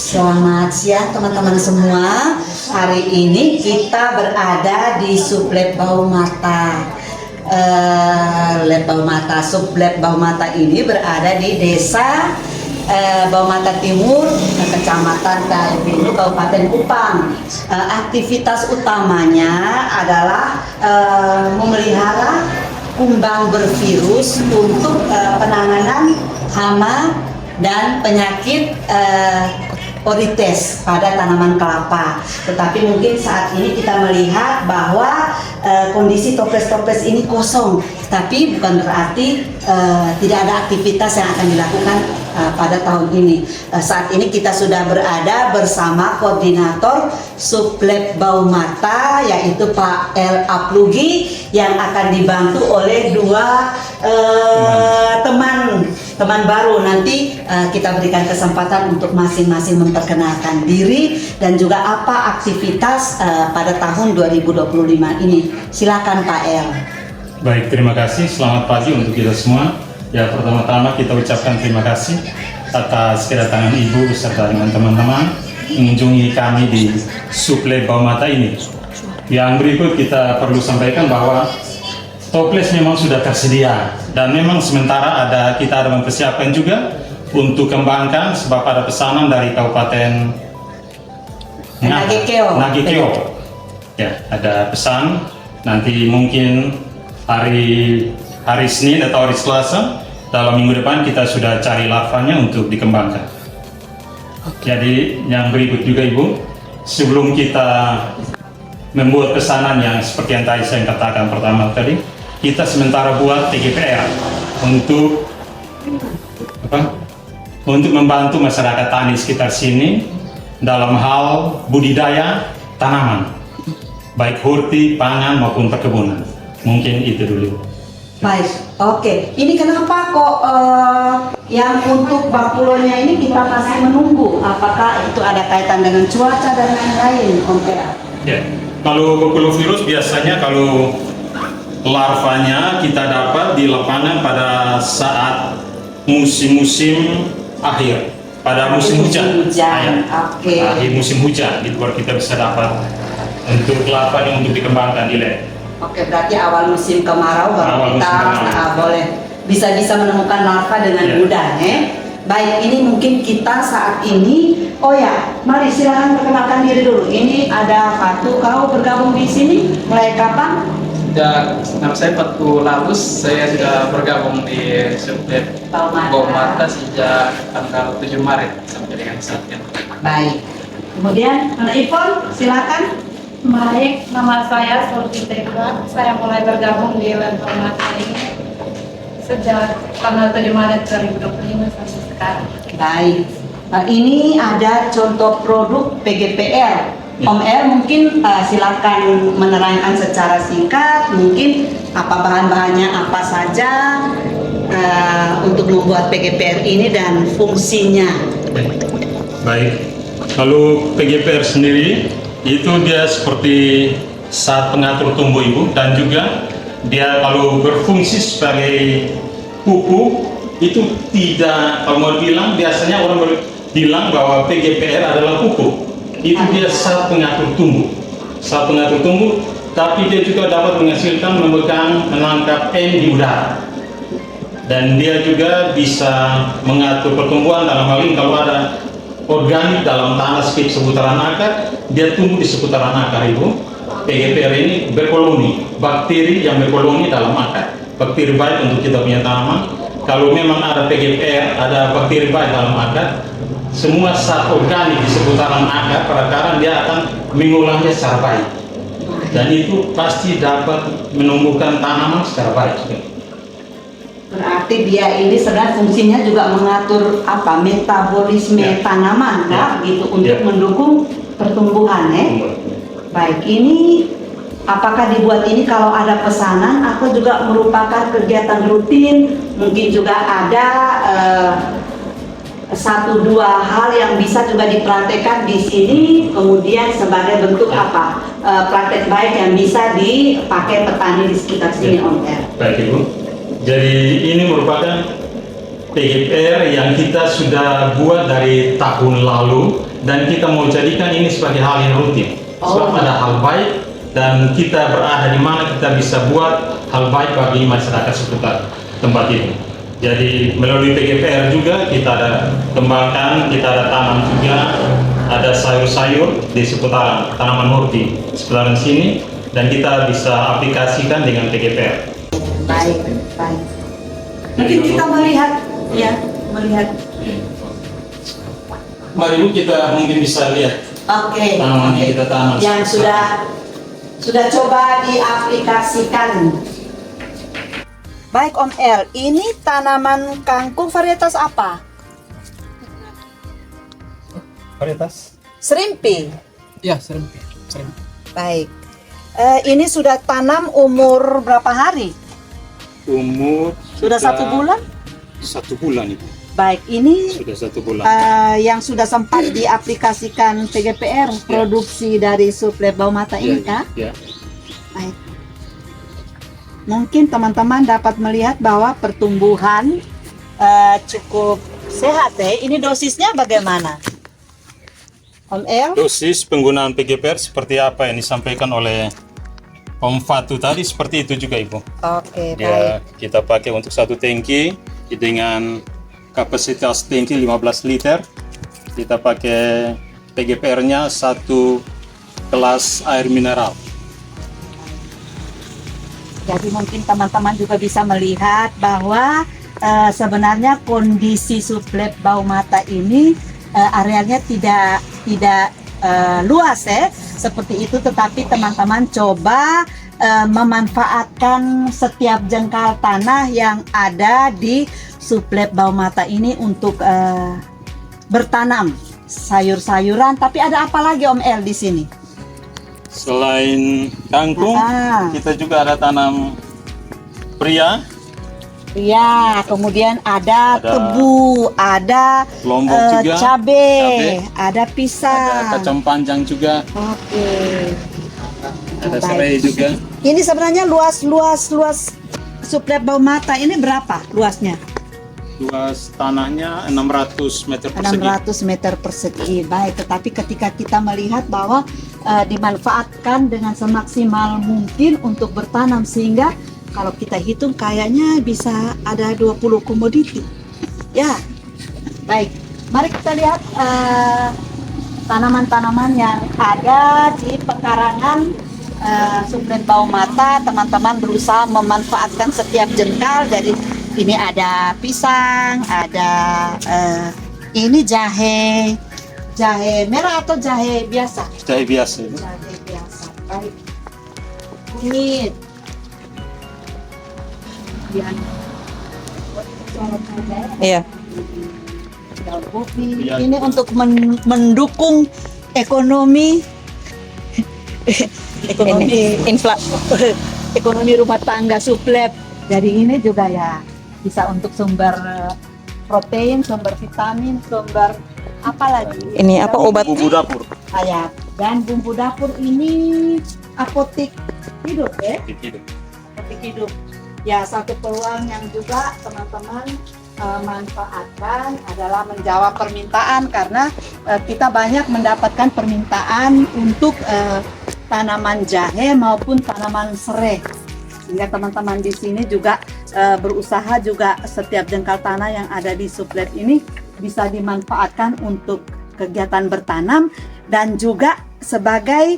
Selamat siang teman-teman semua. Hari ini kita berada di Sublab Baumata. Lab Baumata, Sublab Baumata ini berada di Desa Baumata Timur, Kecamatan Kaibinu, Kabupaten Kupang. Aktivitas utamanya adalah memelihara kumbang bervirus untuk penanganan hama dan penyakit orites pada tanaman kelapa. Tetapi mungkin saat ini kita melihat bahwa kondisi toples-toples ini kosong. Tapi bukan berarti tidak ada aktivitas yang akan dilakukan pada tahun ini. Saat ini kita sudah berada bersama koordinator Sublab Baumata, yaitu Pak El Aplugi, yang akan dibantu oleh dua teman baru. Nanti kita berikan kesempatan untuk masing-masing memperkenalkan diri dan juga apa aktivitas pada tahun 2025 ini. Silakan Pak El. Baik, terima kasih. Selamat pagi untuk kita semua. Ya, pertama-tama kita ucapkan terima kasih atas kedatangan Ibu beserta dengan teman-teman mengunjungi kami di Sublab Baumata ini. Yang berikut kita perlu sampaikan bahwa toples memang sudah tersedia dan memang sementara kita ada mempersiapkan juga untuk kembangkan sebab ada pesanan dari Kabupaten Nagekeo. Ya, ada pesan nanti mungkin hari Senin atau hari Selasa dalam minggu depan kita sudah cari larvanya untuk dikembangkan. Jadi yang berikut juga Ibu, sebelum kita membuat pesanan yang seperti yang tadi saya katakan pertama tadi, kita sementara buat PGPR untuk untuk membantu masyarakat tani sekitar sini dalam hal budidaya tanaman, baik horti, pangan maupun perkebunan. Mungkin itu dulu. Baik, oke. Ini kenapa kok yang untuk bakulonya ini kita masih menunggu? Apakah itu ada kaitan dengan cuaca dan lain-lain, Om PA? Ya, kalau bakulovirus biasanya kalau larvanya kita dapat di lapangan pada saat musim-musim akhir, pada musim hujan. Oke. Akhir musim hujan, itu baru kita bisa dapat untuk larvanya untuk dikembangkan di lab. Oke, berarti awal musim kemarau baru kita boleh bisa menemukan larva dengan mudah, Baik, ini mungkin kita saat ini. Oh ya, mari silakan perkenalkan diri dulu. Ini ada Fatu, kau bergabung di sini mulai kapan? Nama saya Fatu Lalus, saya sudah bergabung di Sublab Baumata sejak tanggal 7 Maret sampai dengan saat ini. Baik. Kemudian, Mana Ipon, silakan. Baik, nama saya Surti Tekla. Saya mulai bergabung di Lab Baumata ini sejak tanggal 7 Maret 2025 sampai sekarang. Baik. Ini ada contoh produk PGPR. Om R mungkin silakan menerangkan secara singkat, mungkin apa bahan-bahannya apa saja untuk membuat PGPR ini dan fungsinya. Baik, kalau PGPR sendiri itu dia seperti saat pengatur tumbuh Ibu, dan juga dia kalau berfungsi sebagai pupuk itu tidak, kalau mau bilang biasanya orang bilang bahwa PGPR adalah pupuk. Itu dia saat pengatur tumbuh, tapi dia juga dapat menghasilkan, menangkap N di udara, dan dia juga bisa mengatur pertumbuhan. Dalam hal ini kalau ada organik dalam tanah seputaran akar, dia tumbuh di seputaran akar Ibu. PGPR ini berkoloni, bakteri yang berkoloni dalam akar, bakteri baik untuk kita punya tanaman. Kalau memang ada PGPR, ada bakteri baik dalam akar, semua zat organik di seputaran akar perakaran dia akan mengolahnya secara baik, dan itu pasti dapat menumbuhkan tanaman secara baik. Berarti dia ini sebenarnya fungsinya juga mengatur metabolisme tanaman, gitu, untuk mendukung pertumbuhan, Baik, ini apakah dibuat ini kalau ada pesanan atau juga merupakan kegiatan rutin? Mungkin juga ada satu dua hal yang bisa juga dipraktekkan di sini, kemudian sebagai bentuk praktek baik yang bisa dipakai petani di sekitar sini, Om R. Baik Ibu, jadi ini merupakan PGPR yang kita sudah buat dari tahun lalu, dan kita mau jadikan ini sebagai hal yang rutin. Sebab ada hal baik dan kita berada di mana kita bisa buat hal baik bagi masyarakat seputar tempat itu. Jadi melalui PGPR juga kita ada kembangkan, kita ada tanam juga, ada sayur-sayur di seputaran tanaman horti seputaran sini, dan kita bisa aplikasikan dengan PGPR. Baik, baik. Mungkin kita melihat, ya, melihat. Mari Bu, kita mungkin bisa lihat Oke. tanaman yang kita tanam. Yang sudah coba diaplikasikan. Baik Om El, ini tanaman kangkung varietas apa? Varietas? Serimpi. Ya, sering. Baik. Ini sudah tanam umur berapa hari? Umur Sudah 1 bulan? 1 bulan itu. Baik, ini Sudah 1 bulan. yang sudah sempat diaplikasikan PGPR produksi dari suplai bau mata ini kah? Ya. Baik. Mungkin teman-teman dapat melihat bahwa pertumbuhan cukup sehat ya. Ini dosisnya bagaimana? Om El? Dosis penggunaan PGPR seperti apa yang disampaikan oleh Om Fatu tadi, seperti itu juga Ibu. Oke, baik. Ya, kita pakai untuk 1 tangki dengan kapasitas tangki 15 liter. Kita pakai PGPR-nya 1 gelas air mineral. Jadi mungkin teman-teman juga bisa melihat bahwa sebenarnya kondisi suplai bau mata ini arealnya tidak luas ya seperti itu, tetapi teman-teman coba memanfaatkan setiap jengkal tanah yang ada di suplai bau mata ini untuk bertanam sayur-sayuran. Tapi ada apa lagi Om El di sini? Selain kangkung, kita juga ada tanam pria. Ya, kemudian ada tebu, ada Lombok juga, cabai, ada pisang, ada kacang panjang juga, Oke. ada Baik. serai juga. Ini sebenarnya luas suplai bau mata ini berapa luasnya? Luas tanahnya 600 meter persegi. 600 meter persegi. Baik, tetapi ketika kita melihat bahwa dimanfaatkan dengan semaksimal mungkin untuk bertanam, sehingga kalau kita hitung kayaknya bisa ada 20 komoditi. Ya, baik. Mari kita lihat tanaman-tanaman yang ada di pekarangan suplai bau mata. Teman-teman berusaha memanfaatkan setiap jengkal. Jadi ini ada pisang, ada ini jahe merah atau jahe biasa? Jahe biasa. Jahe biasa. Baik. Kunyit. Iya. Daun kopi. Iya. Ini untuk mendukung ekonomi ekonomi rumah tangga suplai. Jadi ini juga ya bisa untuk sumber protein, sumber vitamin, sumber apa lagi? Ini apa, obat? Bumbu dapur. Ya. Dan bumbu dapur ini apotik hidup ya. Apotik hidup. Ya, satu peluang yang juga teman-teman manfaatkan adalah menjawab permintaan, karena kita banyak mendapatkan permintaan untuk tanaman jahe maupun tanaman serai. Sehingga teman-teman di sini juga berusaha juga setiap jengkal tanah yang ada di suplai ini bisa dimanfaatkan untuk kegiatan bertanam, dan juga sebagai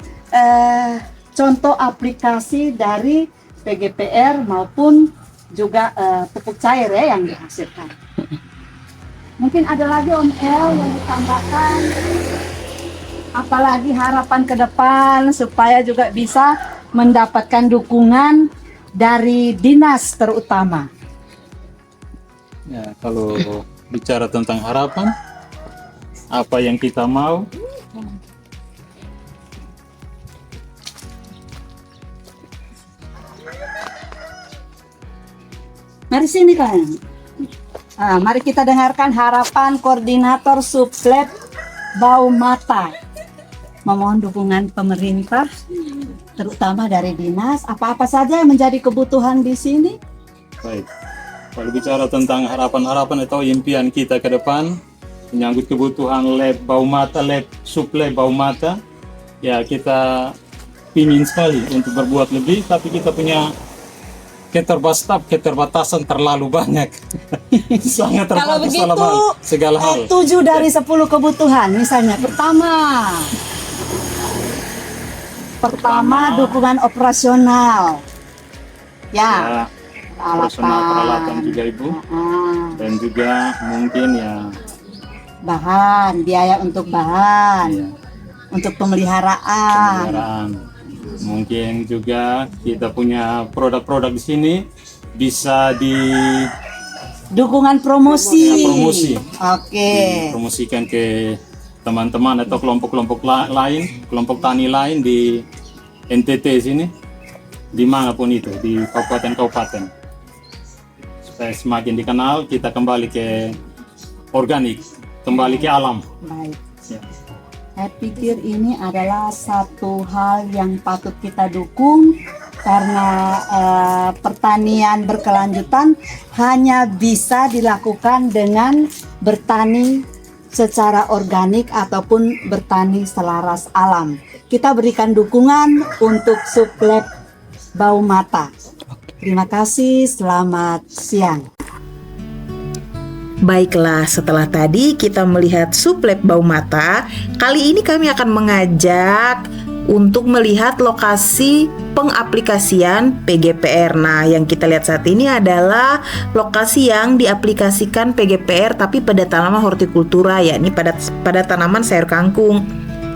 contoh aplikasi dari PGPR maupun juga pupuk cair ya yang dihasilkan. Mungkin ada lagi Om El yang ditambahkan, apalagi harapan ke depan supaya juga bisa mendapatkan dukungan dari dinas terutama. Ya, kalau bicara tentang harapan, apa yang kita mau, Mari sini kan. Mari kita dengarkan harapan koordinator suplai bau mata. Memohon dukungan pemerintah, terutama dari dinas. Apa-apa saja yang menjadi kebutuhan di sini? baik. Kalau bicara tentang harapan-harapan atau impian kita ke depan, menyangkut kebutuhan lab bau mata, lab suplai bau mata, ya kita pingin sekali untuk berbuat lebih, tapi kita punya keterbatasan terlalu banyak. Sangat Kalau terbatas begitu, dalam segala hal. 7 dari 10 kebutuhan, misalnya pertama dukungan operasional, ya, Personal peralatan juga Ibu, dan juga mungkin ya bahan, biaya untuk bahan, ya, untuk pemeliharaan. pemeliharaan. Mungkin juga kita punya produk-produk di sini bisa Dukungan promosi. promosi, Oke. dipromosikan ke teman-teman atau kelompok-kelompok lain, kelompok tani lain di NTT sini, dimanapun itu, di kabupaten-kabupaten, supaya semakin dikenal. Kita kembali ke organik, kembali ke alam. Baik. Ya. Saya pikir ini adalah satu hal yang patut kita dukung karena pertanian berkelanjutan hanya bisa dilakukan dengan bertani secara organik ataupun bertani selaras alam. Kita berikan dukungan untuk suplai bau mata. Terima kasih, selamat siang. Baiklah, setelah tadi kita melihat suplai bau mata, kali ini kami akan mengajak untuk melihat lokasi pengaplikasian PGPR. Nah, yang kita lihat saat ini adalah lokasi yang diaplikasikan PGPR tapi pada tanaman hortikultura, yakni pada tanaman sayur kangkung.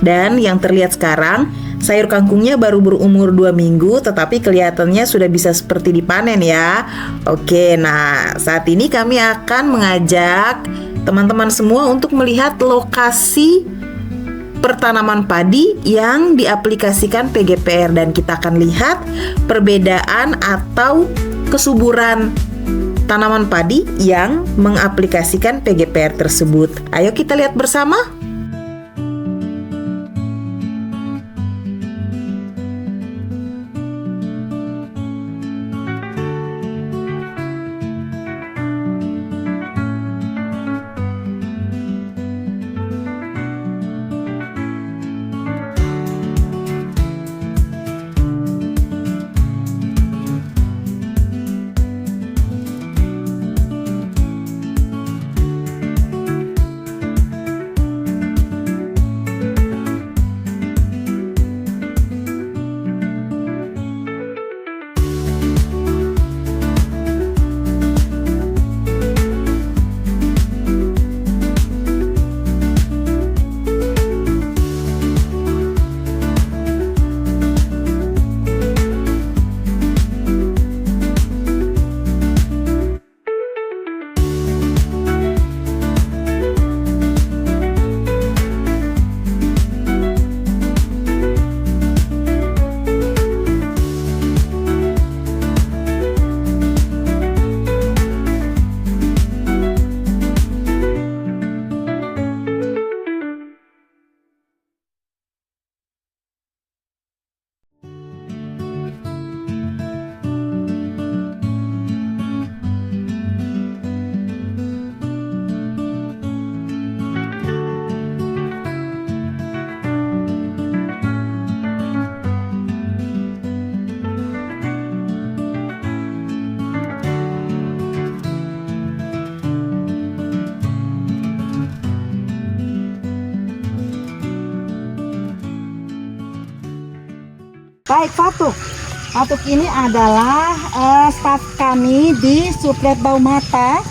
Dan yang terlihat sekarang, sayur kangkungnya baru berumur 2 minggu, tetapi kelihatannya sudah bisa seperti dipanen ya. Oke, nah saat ini kami akan mengajak teman-teman semua untuk melihat lokasi pertanaman padi yang diaplikasikan PGPR, dan kita akan lihat perbedaan atau kesuburan tanaman padi yang mengaplikasikan PGPR tersebut. Ayo kita lihat bersama. Baik, Fatuk. Fatuk ini adalah staf kami di suplai bau mata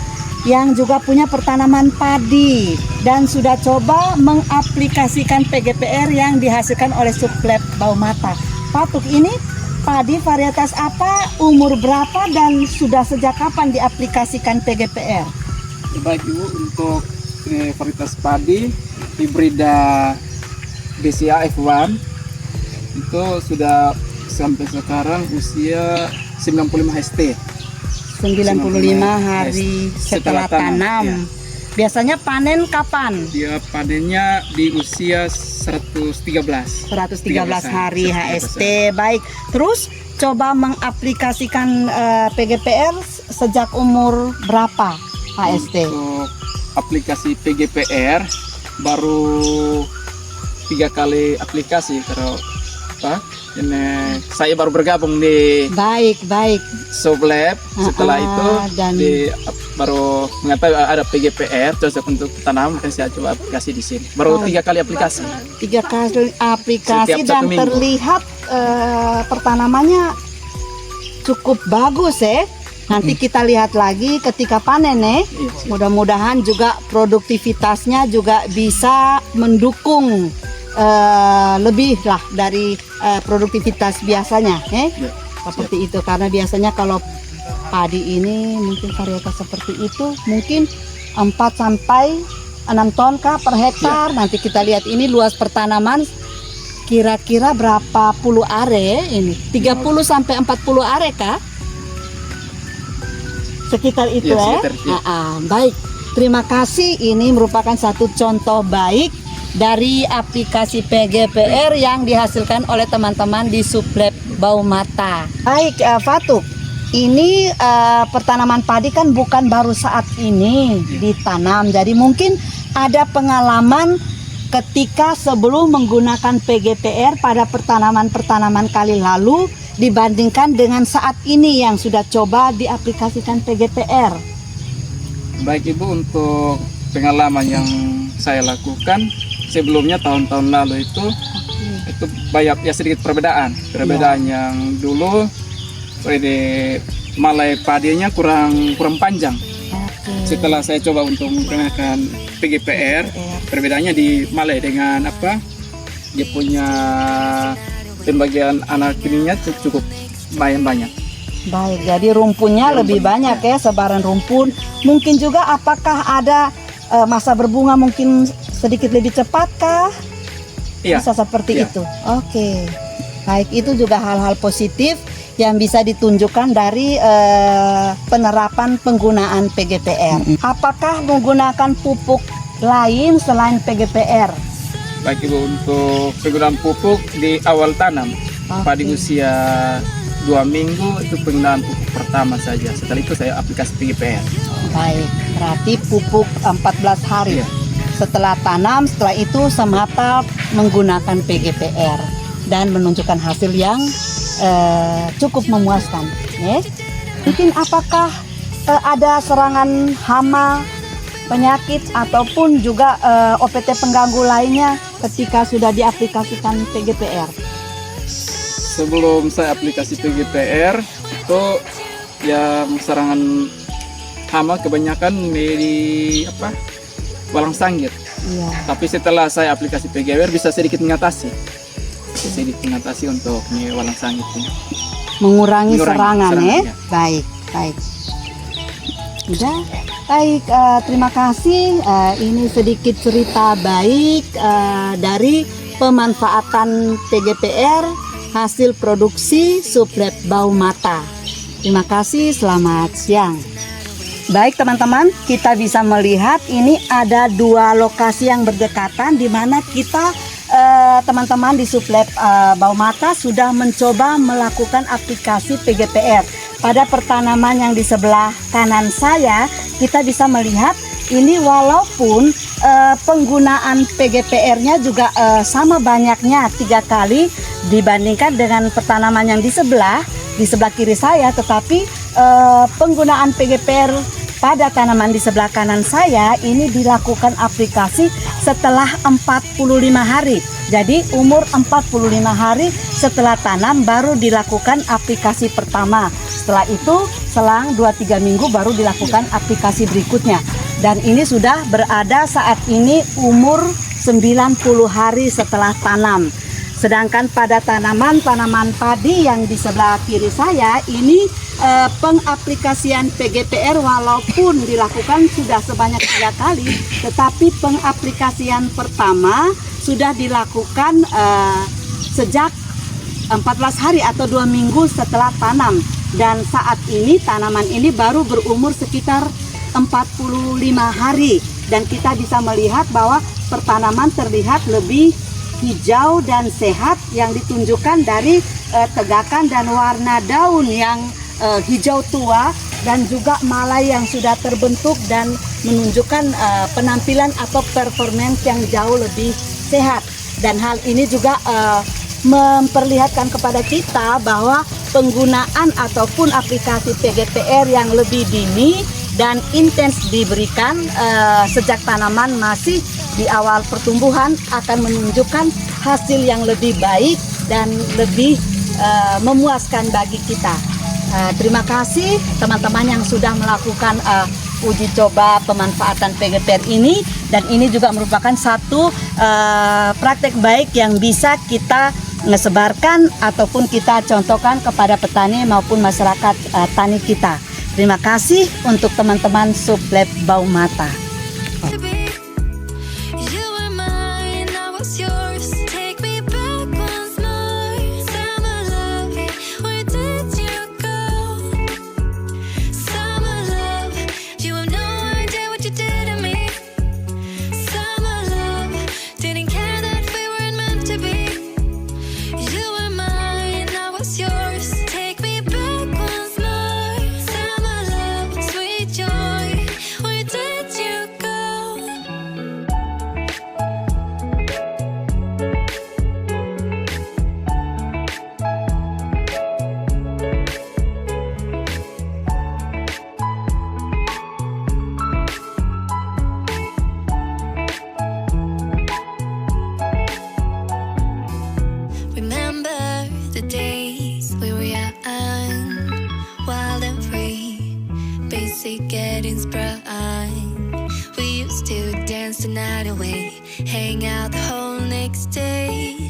yang juga punya pertanaman padi dan sudah coba mengaplikasikan PGPR yang dihasilkan oleh suplai bau mata. Fatuk, ini padi varietas apa, umur berapa, dan sudah sejak kapan diaplikasikan PGPR? Baik Ibu, untuk varietas padi hibrida BCA F1 itu sudah sampai sekarang usia 95 ST. 95 hari setelah tanam. Ya. Biasanya panen kapan? Dia panennya di usia 113 hari HST. Baik. Terus coba mengaplikasikan PGPR sejak umur berapa HST? Untuk aplikasi PGPR baru 3 kali aplikasi kalau apa ini saya baru bergabung di Baik. Sublab. Setelah itu dan baru mengetahui ada PGPR cocok untuk tanam, saya coba aplikasi di sini. Baru 3 kali aplikasi. 3 kali aplikasi Setiap dan 1 minggu. terlihat pertanamannya cukup bagus ya. Nanti kita lihat lagi ketika panen ya. Iya. Mudah-mudahan juga produktivitasnya juga bisa mendukung lebih lah dari produktivitas biasanya ya. Ya. Seperti itu, karena biasanya kalau padi ini mungkin varietas seperti itu mungkin 4 sampai 6 ton kah per hektar. Nanti kita lihat ini luas pertanaman kira-kira berapa puluh are ini? 30 sampai 40 are kah? Sekitar itu Ya, ya. sekitar, ya. Baik. Terima kasih. Ini merupakan satu contoh baik dari aplikasi PGPR yang dihasilkan oleh teman-teman di Sublab Bau Mata. Baik, Fatuk. Ini pertanaman padi kan bukan baru saat ini ditanam. Jadi mungkin ada pengalaman ketika sebelum menggunakan PGPR pada pertanaman kali lalu dibandingkan dengan saat ini yang sudah coba diaplikasikan PGPR. Baik Ibu, untuk pengalaman yang saya lakukan sebelumnya tahun-tahun lalu itu banyak ya sedikit perbedaan yang dulu di malai padinya kurang panjang. Setelah saya coba untuk menggunakan PGPR, perbedaannya di malai dengan apa? Dia punya pembagian anak ininya cukup lumayan banyak. Baik, jadi rumpunnya lebih banyak ya, sebaran rumpun. Mungkin juga apakah ada masa berbunga mungkin sedikit lebih cepat kah? Iya. Bisa seperti Iya. itu. Oke. Baik, itu juga hal-hal positif yang bisa ditunjukkan dari penerapan penggunaan PGPR. Apakah menggunakan pupuk lain selain PGPR? Baik Ibu, untuk penggunaan pupuk di awal tanam padi usia 2 minggu itu penggunaan pupuk pertama saja. Setelah itu saya aplikasi PGPR. Baik, berarti pupuk 14 hari. Iya. Setelah tanam, setelah itu semata menggunakan PGPR dan menunjukkan hasil yang cukup memuaskan. Ya. Mungkin apakah ada serangan hama, penyakit ataupun juga OPT pengganggu lainnya ketika sudah diaplikasikan PGPR? Sebelum saya aplikasi PGPR itu yang serangan hama kebanyakan di apa? Walang sanggit. Iya. Tapi setelah saya aplikasi PGPR bisa sedikit mengatasi untuk walang sanggit ini. Mengurangi serangan ya. ya. Baik. Udah. Baik, terima kasih. Ini sedikit cerita baik dari pemanfaatan PGPR hasil produksi Sublab Bau Mata. Terima kasih, selamat siang. Baik teman-teman, kita bisa melihat ini ada 2 lokasi yang berdekatan di mana kita teman-teman di Sublab Bau Mata sudah mencoba melakukan aplikasi PGPR. Pada pertanaman yang di sebelah kanan saya, kita bisa melihat ini walaupun penggunaan PGPR-nya juga sama banyaknya 3 kali dibandingkan dengan pertanaman yang di sebelah kiri saya, tetapi penggunaan PGPR pada tanaman di sebelah kanan saya ini dilakukan aplikasi setelah 45 hari. Jadi umur 45 hari setelah tanam baru dilakukan aplikasi pertama. Setelah itu selang 2-3 minggu baru dilakukan aplikasi berikutnya. Dan ini sudah berada saat ini umur 90 hari setelah tanam. Sedangkan pada tanaman padi yang di sebelah kiri saya ini pengaplikasian PGPR walaupun dilakukan sudah sebanyak 3 kali, tetapi pengaplikasian pertama sudah dilakukan sejak 14 hari atau 2 minggu setelah tanam. Dan saat ini tanaman ini baru berumur sekitar 45 hari. Dan kita bisa melihat bahwa pertanaman terlihat lebih hijau dan sehat yang ditunjukkan dari tegakan dan warna daun yang hijau tua dan juga Malay yang sudah terbentuk dan menunjukkan penampilan atau performance yang jauh lebih sehat. Dan hal ini juga memperlihatkan kepada kita bahwa penggunaan ataupun aplikasi PGPR yang lebih dini dan intens diberikan sejak tanaman masih di awal pertumbuhan akan menunjukkan hasil yang lebih baik dan lebih memuaskan bagi kita. Terima kasih teman-teman yang sudah melakukan uji coba pemanfaatan PGPR ini, dan ini juga merupakan satu praktek baik yang bisa kita sebarkan ataupun kita contohkan kepada petani maupun masyarakat tani kita. Terima kasih untuk teman-teman Suplep Bau Mata. Getting sprung. We used to dance the night away, hang out the whole next day.